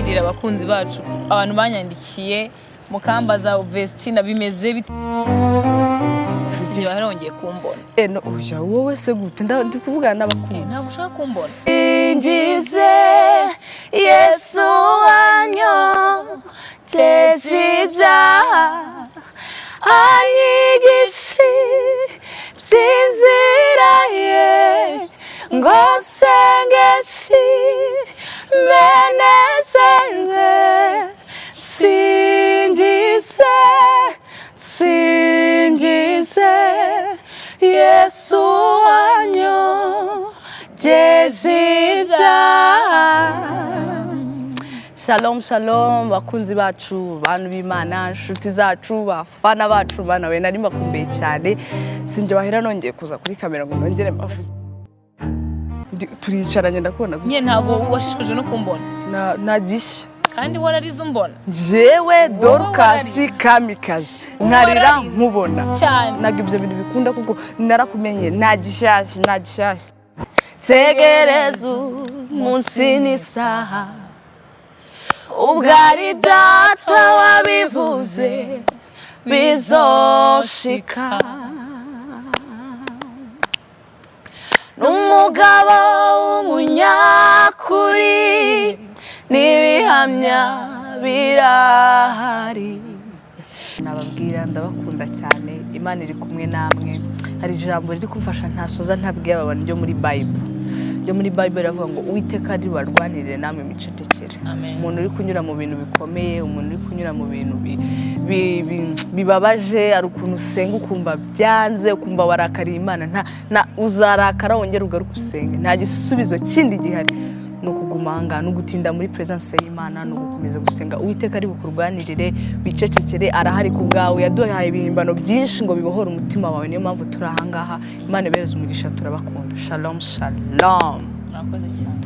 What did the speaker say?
kubwira abakunzi bacu abantu banyandikiye mukambaza Vestine bimeze bite sinjye warongeye kumbona no uja wowe se gute ndi kuvugana n'abakunzi ntabwo ushaka kumbona ingize Yesu wanyo ibyaha anyigishe by'inzira ye ngo sengeshi menezerwe singize Yesu wanyo Shalom shalom bakunzi bacu bantu b'Imana nshuti zacu bafana bacu bana we nari makumbe cyane sinje bahera nongeye kuza kuri kamera ngo nongere mafu turicaranye ndakubona nye ntago washishikuje no kumbona nagisha kandi wararize umbona jewe DORCAS kamikazi nkarira nkubona cyane naga ibyo bintu bikunda kuko narakumenye nagishyashya tegereza munsi n'isaha ubwari data wabivuze bizoshika n'umugabo w'umunyakuri n'ibihamya birahari nababwira ndabakunda cyane Imana iri kumwe namwe hari ijambo riri kumfasha ntasoza ntabwiye abantu ryo muri Bible ravuga ngo Uwiteka ari barwanirire namwe micetekere umuntu uri kunyura mu bintu bikomeye umuntu uri kunyura mu bintu bibabaje ari ukuntu usenga ukumva byanze ukumva warakariye Imana nta uzarakara wongera ugaruka usenge nta gisubizo kindi gihari no kugumanga no gutinda muri presence y'Imana no gukomeza gusenga Uwiteka ari bukurwanirire bicecekere arahari ku bwawe yaduhaye ibihimbano byinshi ngo bibohore umutima wawe niyo mpamvu turi ahangaha Imana ibereze umugisha turabakunda shalom murakoze cyane